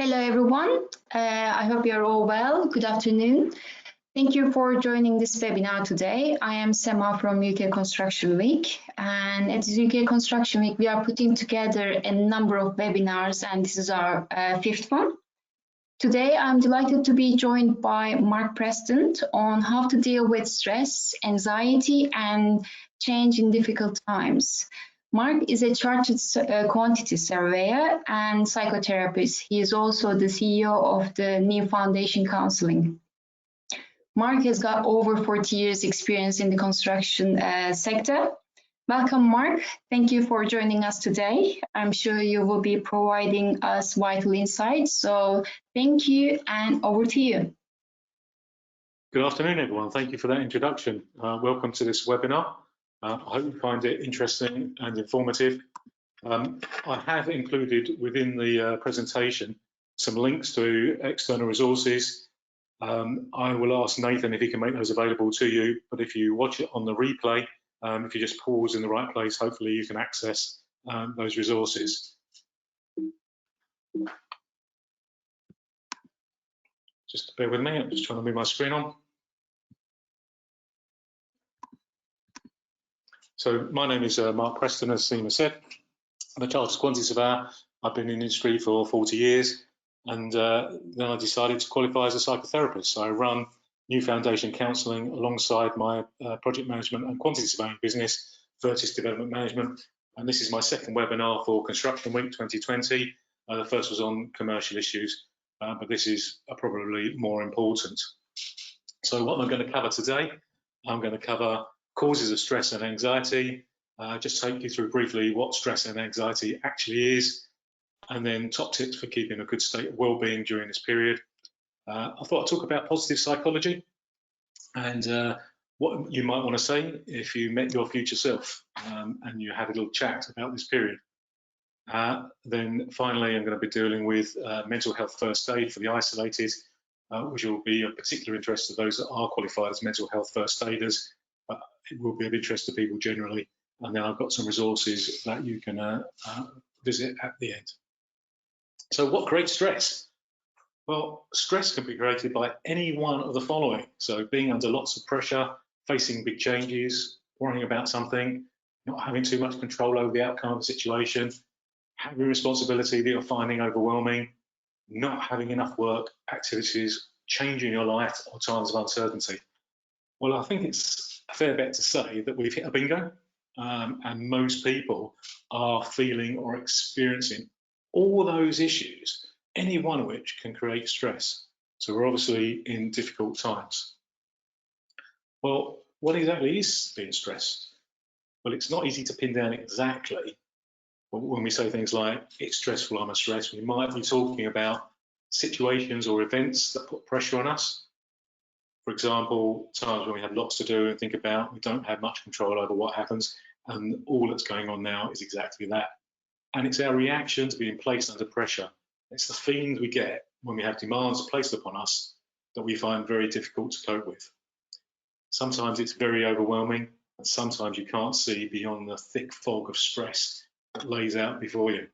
Hello, everyone. I hope you're all well. Good afternoon. Thank you for joining this webinar today. I am Sema from UK Construction Week, and at UK Construction Week, we are putting together a number of webinars, and this is our fifth one. Today, I'm delighted to be joined by Marc Preston on how to deal with stress, anxiety, and change in difficult times. Marc is a chartered quantity surveyor and psychotherapist. He is also the CEO of the new foundation Counselling. Marc has got over 40 years experience in the construction sector. Welcome, Marc. Thank you for joining us today. I'm sure you will be providing us vital insights. So thank you, and over to you. Good afternoon, everyone. Thank you for that introduction. Welcome to this webinar. I hope you find it interesting and informative. I have included within the presentation some links to external resources. I will ask Nathan if he can make those available to you, but if you watch it on the replay, if you just pause in the right place, hopefully you can access those resources. Just bear with me, I'm just trying to move my screen on. So my name is Marc Preston, as Seema said. I'm a chartered quantity surveyor. I've been in the industry for 40 years, and then I decided to qualify as a psychotherapist. So I run New Foundation Counselling alongside my project management and quantity surveying business, Vertis Development Management. And this is my second webinar for Construction Week 2020. The first was on commercial issues, but this is probably more important. So what am I going to cover today? I'm going to cover causes of stress and anxiety, just take you through briefly what stress and anxiety actually is, and then top tips for keeping a good state of well-being during this period. I thought I'd talk about positive psychology and what you might want to say if you met your future self and you had a little chat about this period. Then finally, I'm going to be dealing with mental health first aid for the isolated, which will be of particular interest to those that are qualified as mental health first aiders. It will be of interest to people generally. And then I've got some resources that you can visit at the end. So what creates stress? Well, stress can be created by any one of the following. So being under lots of pressure, facing big changes, worrying about something, not having too much control over the outcome of the situation, having responsibility that you're finding overwhelming, not having enough work, activities, changing your life or times of uncertainty. Well, I think it's a fair bet to say that we've hit a bingo, and most people are feeling or experiencing all those issues, any one of which can create stress. So we're obviously in difficult times. Well, what exactly is being stressed? Well, it's not easy to pin down exactly. But when we say things like, it's stressful, I'm stressed, we might be talking about situations or events that put pressure on us. For example, times when we have lots to do and think about, we don't have much control over what happens, and all that's going on now is exactly that. And it's our reaction to being placed under pressure. It's the feelings we get when we have demands placed upon us that we find very difficult to cope with. Sometimes it's very overwhelming, and sometimes you can't see beyond the thick fog of stress that lays out before you.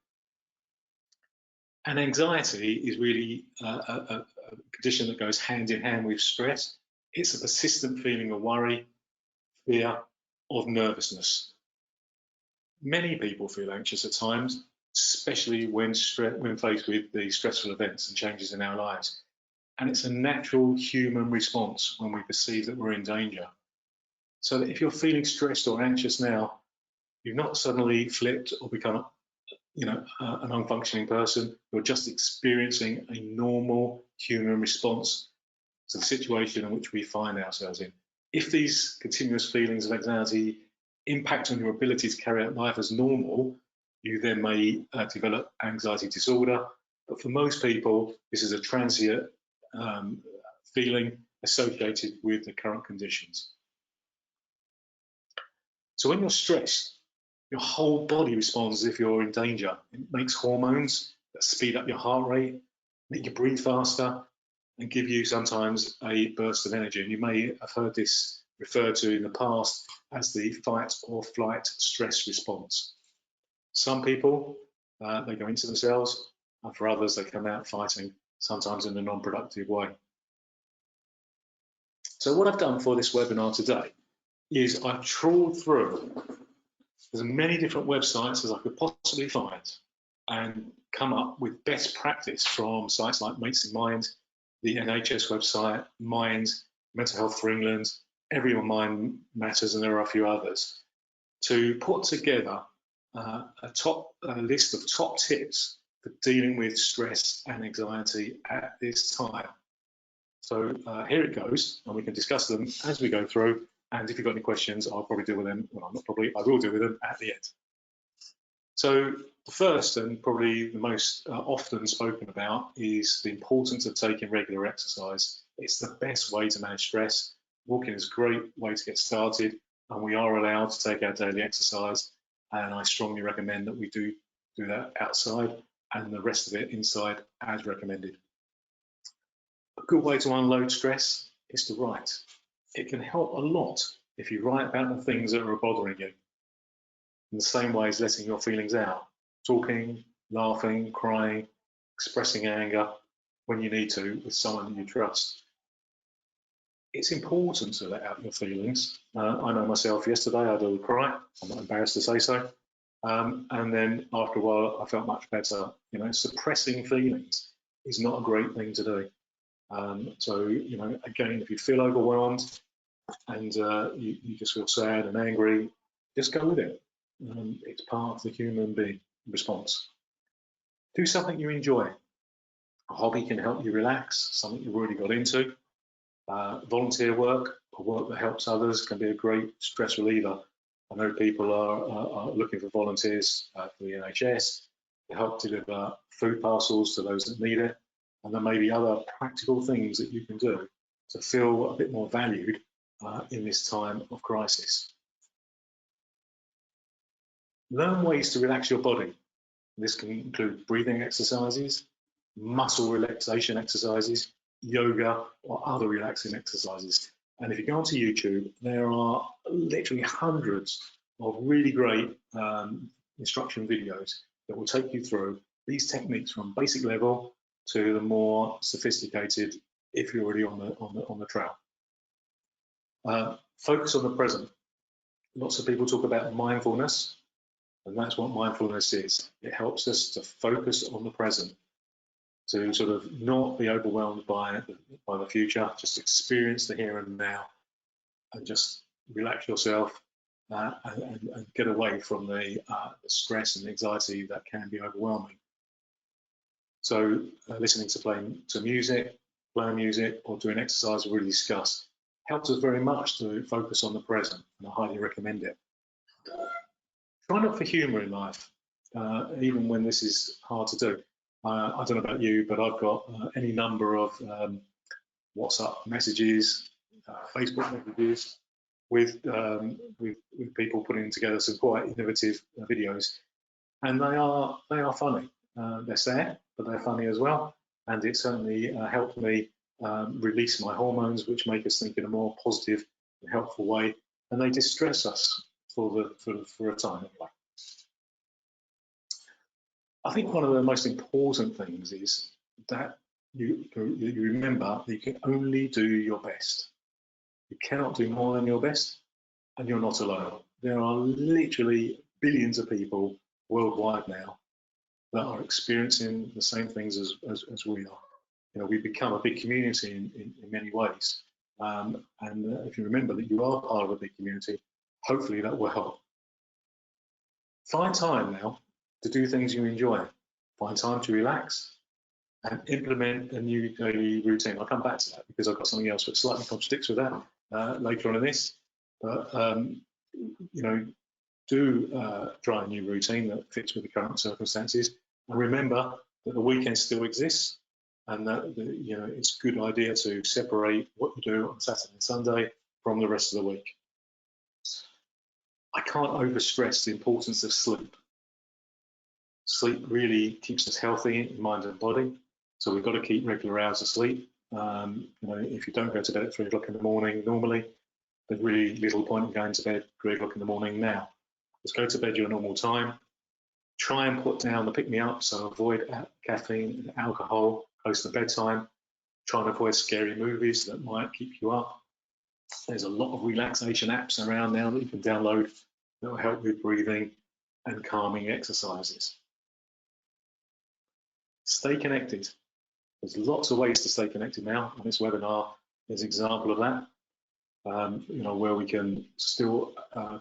And anxiety is really a condition that goes hand in hand with stress. It's a persistent feeling of worry, fear, of nervousness. Many people feel anxious at times, especially when faced with the stressful events and changes in our lives. And it's a natural human response when we perceive that we're in danger. So that if you're feeling stressed or anxious now, you've not suddenly flipped or become an unfunctioning person. You're just experiencing a normal human response to the situation in which we find ourselves in. If these continuous feelings of anxiety impact on your ability to carry out life as normal, you then may develop anxiety disorder. But for most people, this is a transient feeling associated with the current conditions. So when you're stressed, your whole body responds as if you're in danger. It makes hormones that speed up your heart rate, make you breathe faster, and give you sometimes a burst of energy. And you may have heard this referred to in the past as the fight or flight stress response. Some people, they go into themselves and for others, they come out fighting, sometimes in a non-productive way. So what I've done for this webinar today is I've trawled through as many different websites as I could possibly find and come up with best practice from sites like Mates in Mind, the NHS website, Mind, Mental Health for England, Everyone Mind Matters, and there are a few others, to put together a list of top tips for dealing with stress and anxiety at this time. So here it goes, and we can discuss them as we go through. And if you've got any questions, I'll probably deal with them. Well, not probably, I will deal with them at the end. So the first and probably the most often spoken about is the importance of taking regular exercise. It's the best way to manage stress. Walking is a great way to get started, and we are allowed to take our daily exercise. And I strongly recommend that we do that outside and the rest of it inside as recommended. A good way to unload stress is to write. It can help a lot if you write about the things that are bothering you, in the same way as letting your feelings out, talking, laughing, crying, expressing anger when you need to with someone you trust. It's important to let out your feelings. I know myself, yesterday I did cry, I'm not embarrassed to say so, and then after a while I felt much better. You know, suppressing feelings is not a great thing to do. So, you know, again, if you feel overwhelmed and you just feel sad and angry, just go with it. It's part of the human being response. Do something you enjoy. A hobby can help you relax, something you've already got into. Volunteer work or work that helps others can be a great stress reliever. I know people are looking for volunteers for the NHS to help deliver food parcels to those that need it. And there may be other practical things that you can do to feel a bit more valued in this time of crisis. Learn ways to relax your body. This can include breathing exercises, muscle relaxation exercises, yoga, or other relaxing exercises. And if you go onto YouTube, there are literally hundreds of really great instruction videos that will take you through these techniques from basic level to the more sophisticated if you're already on the trail. Focus on the present. Lots of people talk about mindfulness, and that's what mindfulness is. It helps us to focus on the present, to sort of not be overwhelmed by the future, just experience the here and now, and just relax yourself and get away from the stress and anxiety that can be overwhelming. So listening to music, playing music, or doing exercise we really discussed helps us very much to focus on the present, and I highly recommend it. Try not for humour in life, even when this is hard to do. I don't know about you, but I've got any number of WhatsApp messages, Facebook messages with people putting together some quite innovative videos, and they are funny. They're sad, but they're funny as well, and it certainly helped me release my hormones, which make us think in a more positive and helpful way, and they distress us for a time anyway. I think one of the most important things is that you remember that you can only do your best. You cannot do more than your best, and you're not alone. There are literally billions of people worldwide now that are experiencing the same things as we are. You know, we've become a big community in many ways. And if you remember that you are part of a big community, hopefully that will help. Find time now to do things you enjoy. Find time to relax and implement a new daily routine. I'll come back to that because I've got something else that slightly contradicts with that later on in this. But, you know, do try a new routine that fits with the current circumstances. And remember that the weekend still exists, and that you know, it's a good idea to separate what you do on Saturday and Sunday from the rest of the week. I can't overstress the importance of sleep. Sleep really keeps us healthy in mind and body, so we've got to keep regular hours of sleep. You know, if you don't go to bed at 3 o'clock in the morning normally, there's really little point in going to bed at 3 o'clock in the morning now. Just go to bed your normal time, Try and put down the pick-me-up, so avoid caffeine and alcohol close to bedtime. Try and avoid scary movies that might keep you up. There's a lot of relaxation apps around now that you can download that will help with breathing and calming exercises. Stay connected. There's lots of ways to stay connected now, and this webinar is an example of that. Where we can still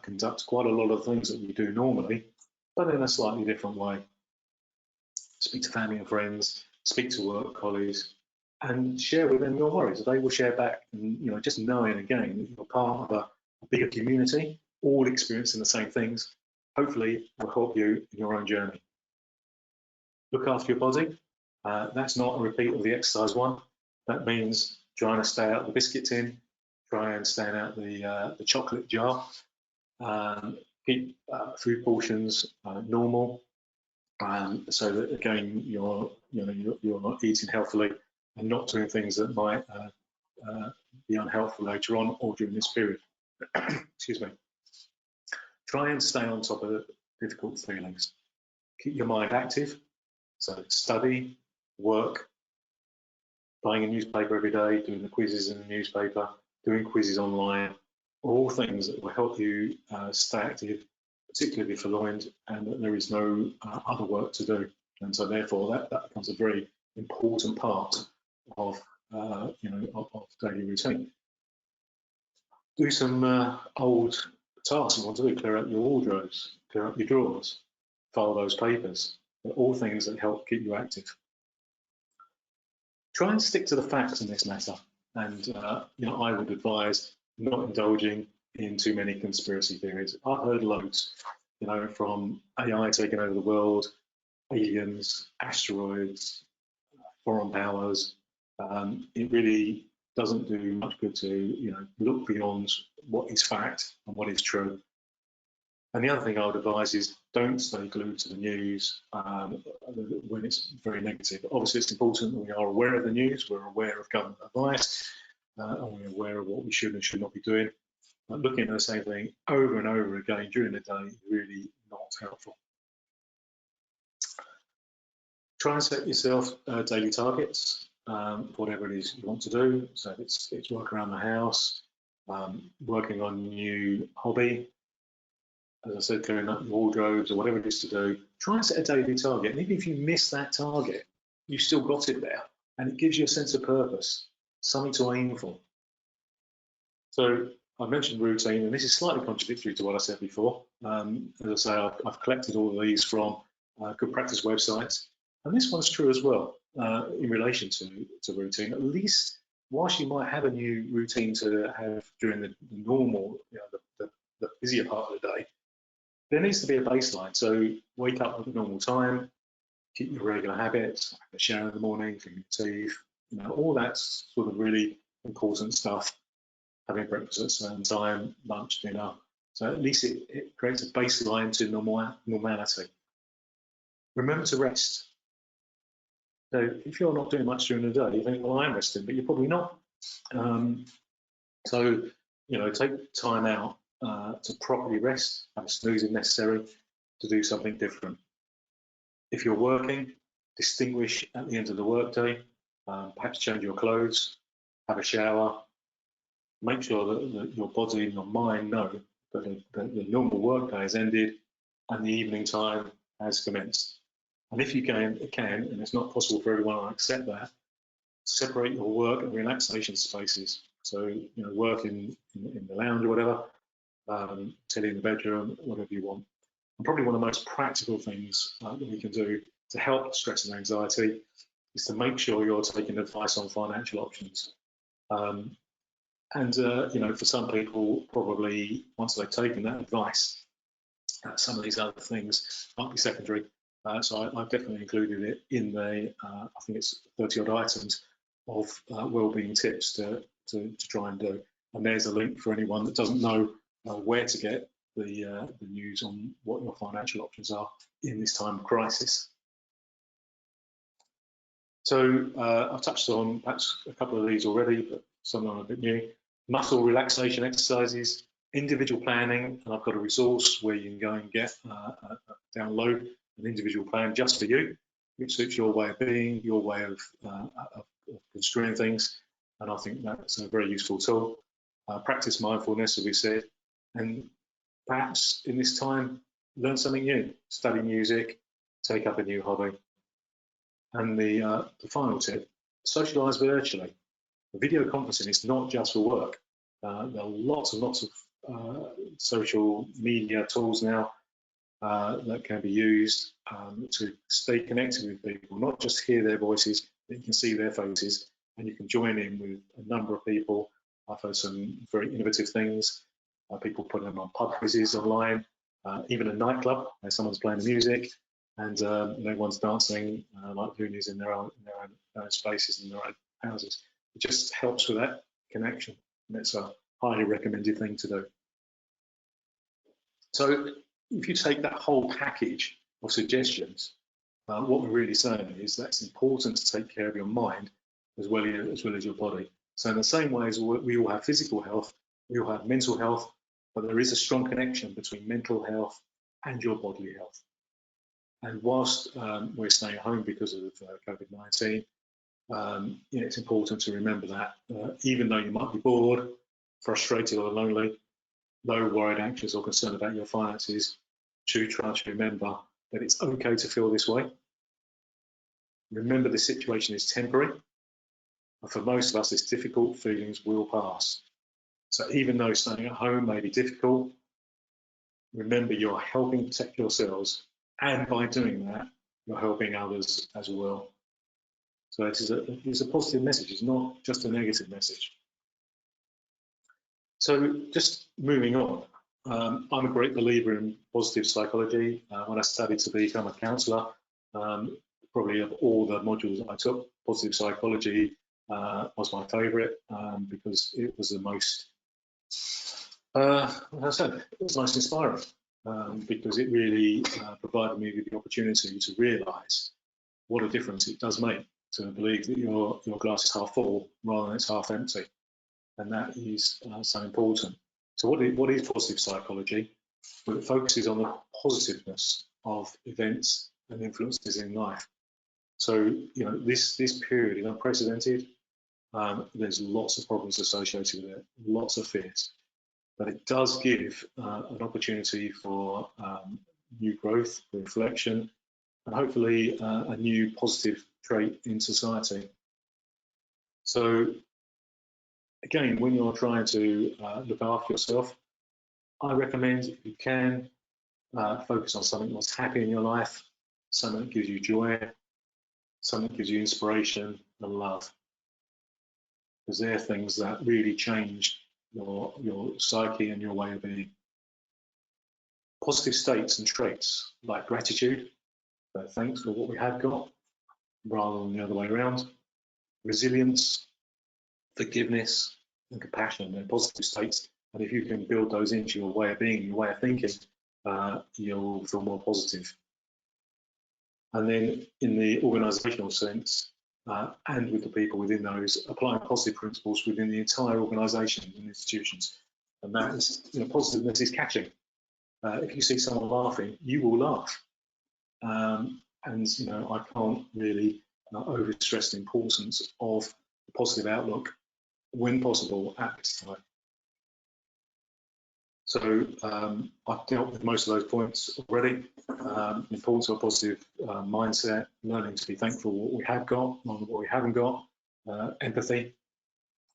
conduct quite a lot of things that we do normally, but in a slightly different way. Speak to family and friends, speak to work colleagues, and share with them your worries. They will share back, and just knowing again that you're part of a bigger community, all experiencing the same things, hopefully will help you in your own journey. Look after your body. That's not a repeat of the exercise one. That means trying to stay out the biscuit tin, try and stay out the chocolate jar, keep food portions normal, so that again you're not eating healthily and not doing things that might be unhelpful later on or during this period. Excuse me. Try and stay on top of difficult feelings. Keep your mind active, so study, work, buying a newspaper every day, doing the quizzes in the newspaper, doing quizzes online, all things that will help you stay active, particularly if you're aligned and that there is no other work to do. And so therefore that becomes a very important part of of daily routine. Do some old tasks you want to do. Clear out your wardrobes, clear out your drawers, file those papers. They're all things that help keep you active. Try and stick to the facts in this matter. And I would advise not indulging in too many conspiracy theories. I've heard loads, from AI taking over the world, aliens, asteroids, foreign powers. It really doesn't do much good to look beyond what is fact and what is true. And the other thing I would advise is don't stay glued to the news when it's very negative. Obviously, it's important that we are aware of the news, we're aware of government advice, and we're aware of what we should and should not be doing. But looking at the same thing over and over again during the day is really not helpful. Try and set yourself daily targets, whatever it is you want to do. So if it's work around the house, working on a new hobby, as I said, clearing up your wardrobes or whatever it is to do, try and set a daily target. And even if you miss that target, you've still got it there. And it gives you a sense of purpose, something to aim for. So I mentioned routine, and this is slightly contradictory to what I said before. As I say, I've collected all of these from good practice websites. And this one's true as well in relation to routine. At least whilst you might have a new routine to have during the normal, the busier part of the day, there needs to be a baseline. So wake up at the normal time, keep your regular habits, have a shower in the morning, clean your teeth, all that sort of really important stuff. Having breakfast at a certain time, lunch, dinner. So at least it creates a baseline to normality. Remember to rest. So if you're not doing much during the day, you think, well, I'm resting, but you're probably not. So take time out to properly rest, have a snooze if necessary, to do something different. If you're working, distinguish at the end of the workday, perhaps change your clothes, have a shower, make sure that your body and your mind know that the normal workday has ended and the evening time has commenced. And if you can, and it's not possible for everyone, I accept that, separate your work and relaxation spaces. So, work in the lounge or whatever, telly in the bedroom, whatever you want. And probably one of the most practical things that we can do to help stress and anxiety is to make sure you're taking advice on financial options. For some people, probably once they've taken that advice, some of these other things might be secondary. So I've definitely included it in the, I think it's 30 odd items of wellbeing tips to try and do. And there's a link for anyone that doesn't know where to get the news on what your financial options are in this time of crisis. So I've touched on perhaps a couple of these already, but some are a bit new. Muscle relaxation exercises, individual planning, and I've got a resource where you can go and get download an individual plan just for you, which suits your way of being, your way of construing things. And I think that's a very useful tool. Practice mindfulness, as we said, and perhaps in this time, learn something new, study music, take up a new hobby. And the final tip, socialise virtually. Video conferencing is not just for work. There are lots and lots of social media tools now that can be used to stay connected with people, not just hear their voices, but you can see their faces, and you can join in with a number of people. I've heard some very innovative things. People put them on pub quizzes online, even a nightclub where someone's playing the music and everyone's dancing like loonies in their own spaces in their own houses. It just helps with that connection, and it's a highly recommended thing to do. So if you take that whole package of suggestions, what we're really saying is that it's important to take care of your mind as well as your body. So in the same way as we all have physical health, we all have mental health, but there is a strong connection between mental health and your bodily health. And whilst we're staying at home because of COVID-19, it's important to remember that even though you might be bored, frustrated or lonely, low, worried, anxious or concerned about your finances, try to remember that it's okay to feel this way. Remember the situation is temporary, and for most of us, these difficult feelings will pass. So even though staying at home may be difficult, remember you're helping protect yourselves, and by doing that, you're helping others as well. So it's a positive message, it's not just a negative message. So just moving on, I'm a great believer in positive psychology. When I studied to become a counsellor, probably of all the modules I took, positive psychology was my favourite because it was the most, as I said, it was most inspiring because it really provided me with the opportunity to realise what a difference it does make to believe that your glass is half full rather than it's half empty. And that is so important. So what is positive psychology? Well, it focuses on the positiveness of events and influences in life. So, this period is unprecedented. There's lots of problems associated with it, lots of fears. But it does give an opportunity for new growth, reflection, and hopefully a new positive trait in society. So, again, when you're trying to look after yourself, I recommend if you can focus on something that's happy in your life, something that gives you joy, something that gives you inspiration and love. Because they're things that really change your psyche and your way of being. Positive states and traits like gratitude, thanks for what we have got, rather than the other way around. Resilience, forgiveness, and compassion, they're positive states. And if you can build those into your way of being, your way of thinking, you'll feel more positive. And then in the organisational sense, and with the people within those, applying positive principles within the entire organisation and institutions. And that is, positiveness is catching. If you see someone laughing, you will laugh. And I can't really overstress the importance of the positive outlook when possible at this time. So I've dealt with most of those points already. Importance of a positive mindset, learning to be thankful for what we have got, not what we haven't got, empathy,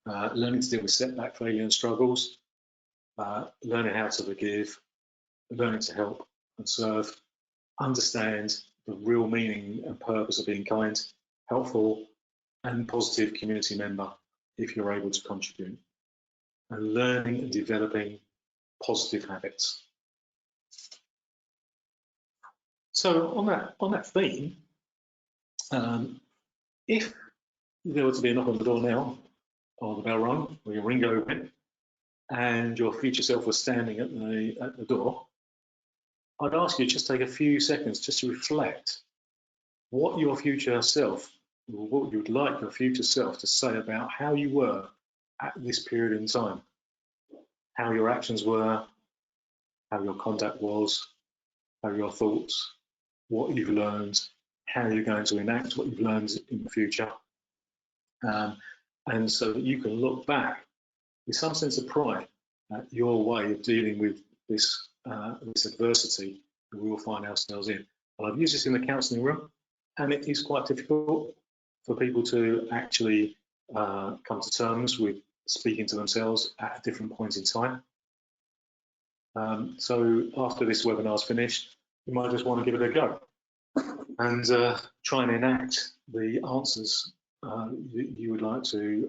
learning to deal with setback, failure and struggles, learning how to forgive, learning to help and serve, understand the real meaning and purpose of being kind, helpful and positive community member if you're able to contribute, and learning and developing positive habits. So on that theme, if there were to be a knock on the door now, or the bell rung, or your ring open, and your future self was standing at the door, I'd ask you to just take a few seconds just to reflect what your future self, or what you'd like your future self to say about how you were at this period in time, how your actions were, how your conduct was, how your thoughts, what you've learned, how you're going to enact what you've learned in the future, and so that you can look back with some sense of pride at your way of dealing with this, this adversity that we all find ourselves in. And I've used this in the counselling room, and it is quite difficult for people to actually come to terms with speaking to themselves at a different point in time. So after this webinar's finished, you might just want to give it a go and try and enact the answers that you would like to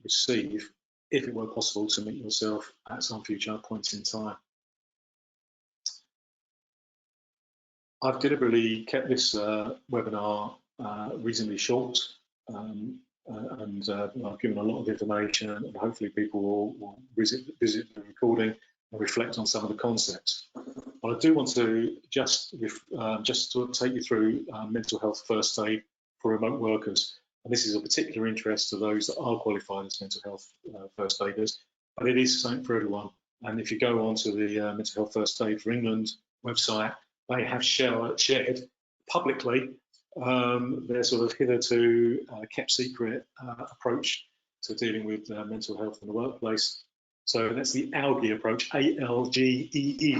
receive, if it were possible to meet yourself at some future point in time. I've deliberately kept this webinar reasonably short, and I've given a lot of information, and hopefully people will visit the recording and reflect on some of the concepts. But I do want to just to take you through mental health first aid for remote workers. And this is of particular interest to those that are qualified as mental health first aiders, but it is something for everyone. And if you go onto the Mental Health First Aid for England website, they have shared publicly their sort of hitherto kept secret approach to dealing with mental health in the workplace. So that's the ALGEE approach, A-L-G-E-E.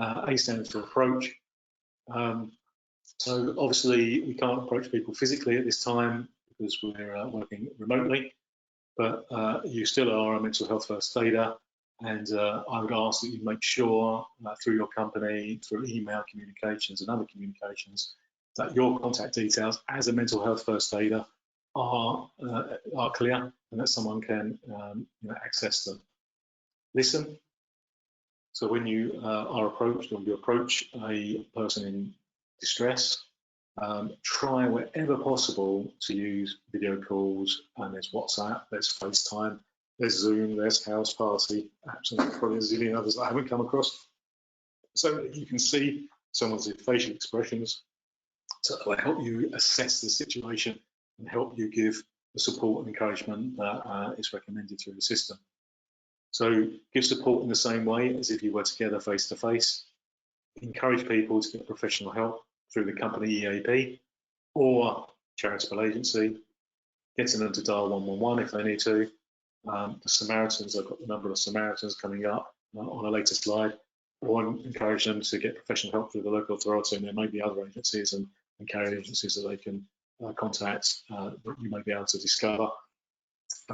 A stands for approach. So obviously we can't approach people physically at this time because we're working remotely, but you still are a mental health first aider, and I would ask that you make sure through your company, through email communications and other communications, that your contact details as a mental health first aider are clear, and that someone can access them. Listen. So when you are approached, or you approach a person in distress, try wherever possible to use video calls, and there's WhatsApp, there's FaceTime, there's Zoom, there's House Party, absolutely probably a zillion others that I haven't come across, so that you can see someone's facial expressions to help you assess the situation and help you give the support and encouragement that is recommended through the system. So give support in the same way as if you were together face to face. Encourage people to get professional help through the company EAP or charitable agency, getting them to dial 111 if they need to. The Samaritans, I've got the number of Samaritans coming up on a later slide, or encourage them to get professional help through the local authority, and there may be other agencies and carrier agencies that they can contact that you may be able to discover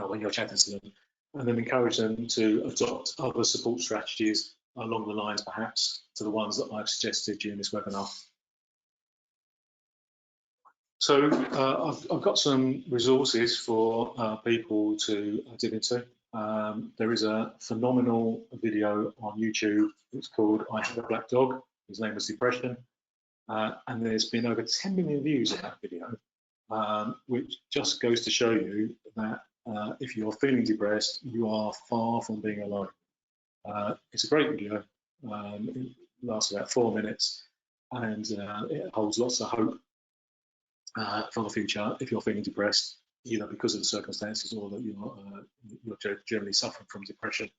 when you're chatting to them. And then encourage them to adopt other support strategies along the lines, perhaps, to the ones that I've suggested during this webinar. So I've got some resources for people to dip into. There is a phenomenal video on YouTube. It's called I Have a Black Dog. His name was Depression. And there's been over 10 million views of that video, which just goes to show you that if you're feeling depressed, you are far from being alone. It's a great video. It lasts about 4 minutes, and it holds lots of hope for the future if you're feeling depressed, either because of the circumstances or that you're generally suffering from depression.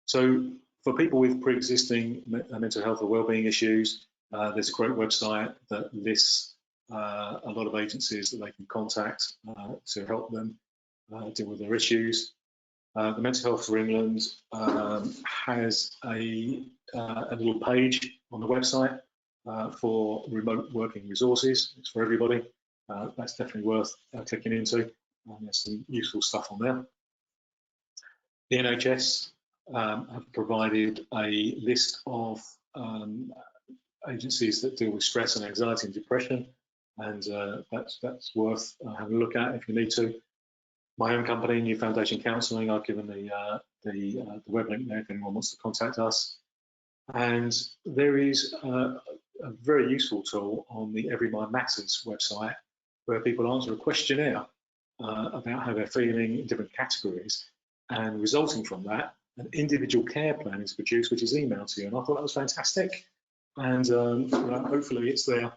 So for people with pre-existing mental health or wellbeing issues, there's a great website that lists a lot of agencies that they can contact to help them deal with their issues. The Mental Health for England has a little page on the website for remote working resources. It's for everybody. That's definitely worth clicking into. There's some useful stuff on there. The NHS have provided a list of agencies that deal with stress and anxiety and depression, and that's worth having a look at if you need to. My own company, New Foundation Counselling, I've given the web link there if anyone wants to contact us. And there is a very useful tool on the Every Mind Matters website where people answer a questionnaire about how they're feeling in different categories, and resulting from that, an individual care plan is produced, which is emailed to you. And I thought that was fantastic. And hopefully it's there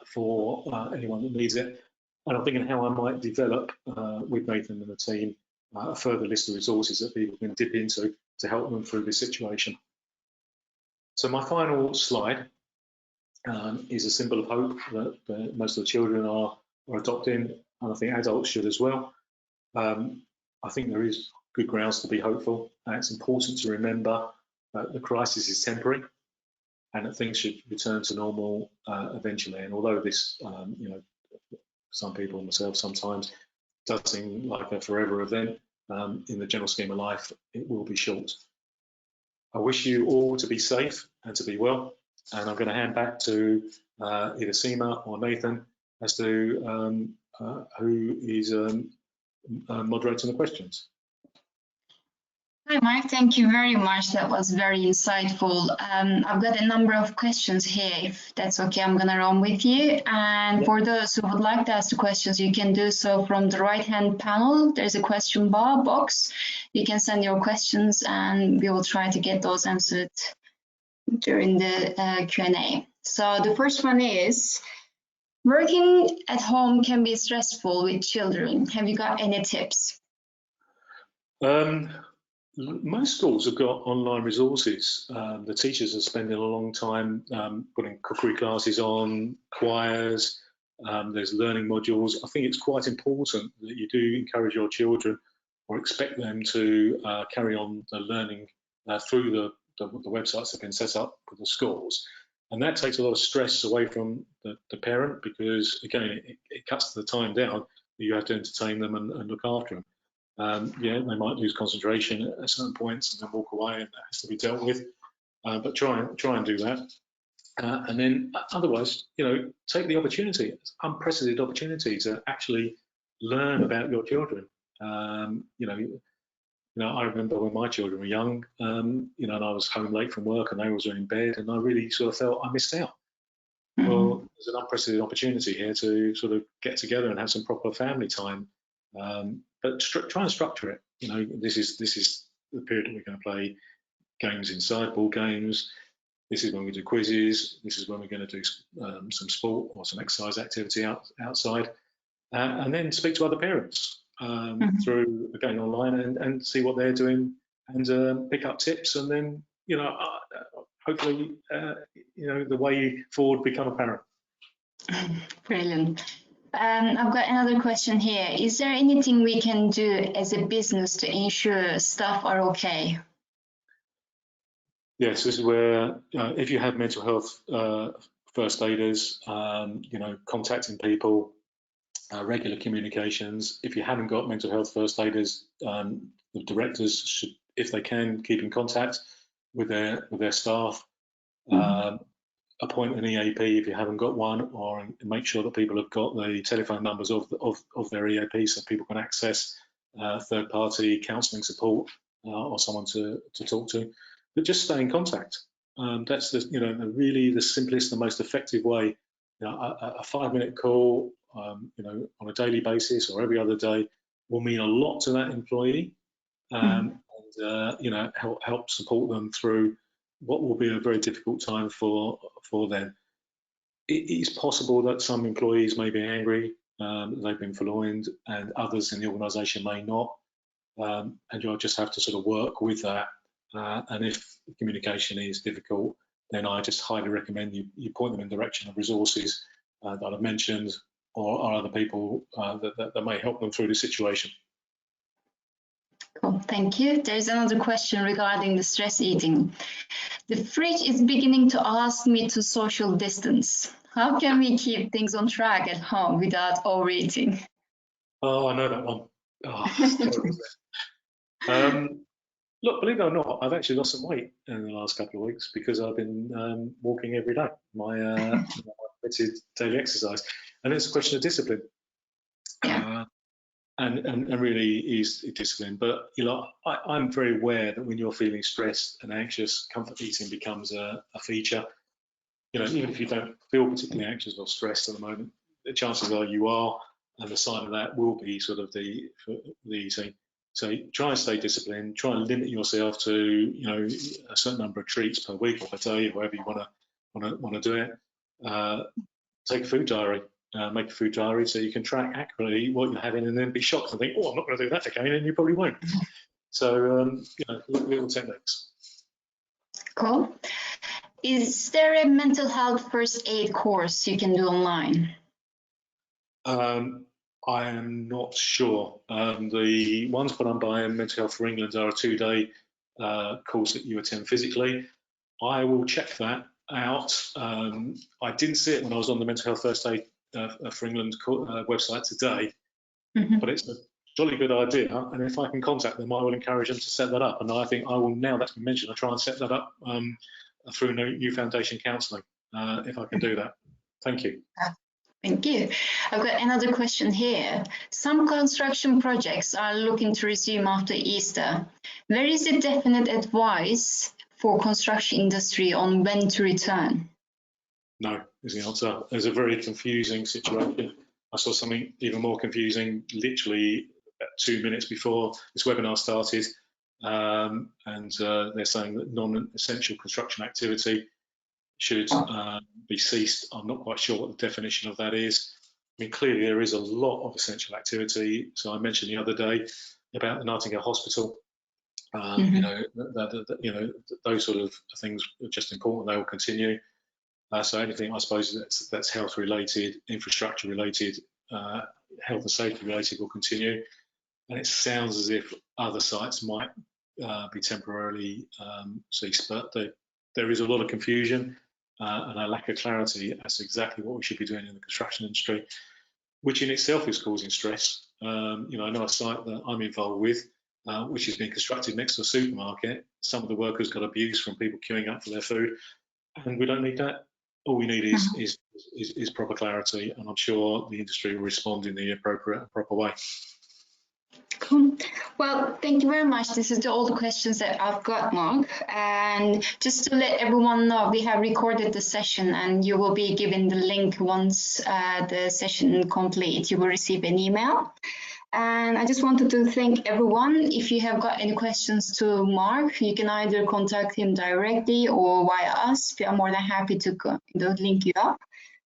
for anyone that needs it. And I'm thinking how I might develop with Nathan and the team a further list of resources that people can dip into to help them through this situation. So my final slide is a symbol of hope that most of the children are adopting, and I think adults should as well. I think there is good grounds to be hopeful, and it's important to remember that the crisis is temporary and that things should return to normal eventually. And although this, some people, myself sometimes, does seem like a forever event, in the general scheme of life, it will be short. I wish you all to be safe and to be well, and I'm going to hand back to either Seema or Nathan as to who is moderating the questions. Hi, Mark. Thank you very much. That was very insightful. I've got a number of questions here. If that's okay, I'm going to run with you. And for those who would like to ask the questions, you can do so from the right-hand panel. There's a question bar box. You can send your questions, and we will try to get those answered during the Q&A. So the first one is, working at home can be stressful with children. Have you got any tips? Most schools have got online resources. The teachers are spending a long time putting cookery classes on, choirs, there's learning modules. I think it's quite important that you do encourage your children or expect them to carry on the learning through the websites that have been set up for the schools. And that takes a lot of stress away from the parent, because, again, it cuts the time down that you have to entertain them and look after them. Yeah, they might lose concentration at certain points and then walk away, and that has to be dealt with. But try and do that. And then otherwise, take the opportunity, unprecedented opportunity to actually learn about your children. I remember when my children were young, and I was home late from work and they was in bed, and I really sort of felt I missed out. Well, there's an unprecedented opportunity here to sort of get together and have some proper family time. But try and structure it. This is the period that we're going to play games inside, ball games. This is when we do quizzes. This is when we're going to do some sport or some exercise activity outside, and then speak to other parents through again online and see what they're doing and pick up tips, and then hopefully the way forward become apparent. Brilliant. I've got another question here. Is there anything we can do as a business to ensure staff are okay? Yes, this is where if you have mental health first aiders, contacting people, regular communications. If you haven't got mental health first aiders, the directors should, if they can, keep in contact with their staff. Appoint an EAP if you haven't got one, or make sure that people have got the telephone numbers of their EAP so people can access third-party counselling support or someone to talk to. But just stay in contact. That's really the simplest and most effective way. A 5-minute call, on a daily basis or every other day will mean a lot to that employee, and help support them through what will be a very difficult time for them. It is possible that some employees may be angry, they've been purloined, and others in the organisation may not, and you'll just have to sort of work with that. And if communication is difficult, then I just highly recommend you point them in the direction of resources that I've mentioned, or other people that may help them through the situation. Cool, thank you. There's another question regarding the stress eating. The fridge is beginning to ask me to social distance. How can we keep things on track at home without overeating? Oh, I know that one. Look, believe it or not, I've actually lost some weight in the last couple of weeks because I've been walking every day, my limited daily exercise, and it's a question of discipline. And really is discipline. But I'm very aware that when you're feeling stressed and anxious, comfort eating becomes a feature. Even if you don't feel particularly anxious or stressed at the moment, the chances are you are, and the sign of that will be sort of the eating. So try and stay disciplined. Try and limit yourself to a certain number of treats per week or per day, however you want to do it. Take a food diary. Make a food diary so you can track accurately what you're having, and then be shocked and think, oh, I'm not going to do that again, and you probably won't. So little techniques. Cool. Is there a mental health first aid course you can do online? I am not sure. The ones put on by Mental Health for England are a 2-day course that you attend physically. I will check that out. I didn't see it when I was on the Mental Health First Aid for England website today, but it's a jolly good idea. And if I can contact them, I will encourage them to set that up. And I think I will, now that's been mentioned, I'll try and set that up through New Foundation Counselling, if I can do that. Thank you. Thank you. I've got another question here. Some construction projects are looking to resume after Easter. There is a definite advice for construction industry on when to return? No, is the answer. There's a very confusing situation. I saw something even more confusing literally about 2 minutes before this webinar started, and they're saying that non-essential construction activity should be ceased. I'm not quite sure what the definition of that is. I mean, clearly there is a lot of essential activity. So I mentioned the other day about the Nightingale Hospital. You know, those sort of things are just important. They will continue. So anything, I suppose, that's health related, infrastructure related, health and safety related will continue. And it sounds as if other sites might be temporarily ceased, but there is a lot of confusion and a lack of clarity as to exactly what we should be doing in the construction industry, which in itself is causing stress. You know, I know a site that I'm involved with, which has been constructed next to a supermarket. Some of the workers got abused from people queuing up for their food, and we don't need that. All we need is proper clarity, and I'm sure the industry will respond in the appropriate and proper way. Cool. Well, thank you very much. This is all the questions that I've got, Marc. And just to let everyone know, we have recorded the session and you will be given the link once the session complete. You will receive an email. And I just wanted to thank everyone. If you have got any questions to Marc, you can either contact him directly or via us. We are more than happy to link you up.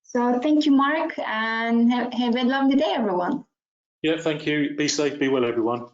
So thank you, Marc, and have a lovely day, everyone. Yeah, thank you. Be safe, be well, everyone.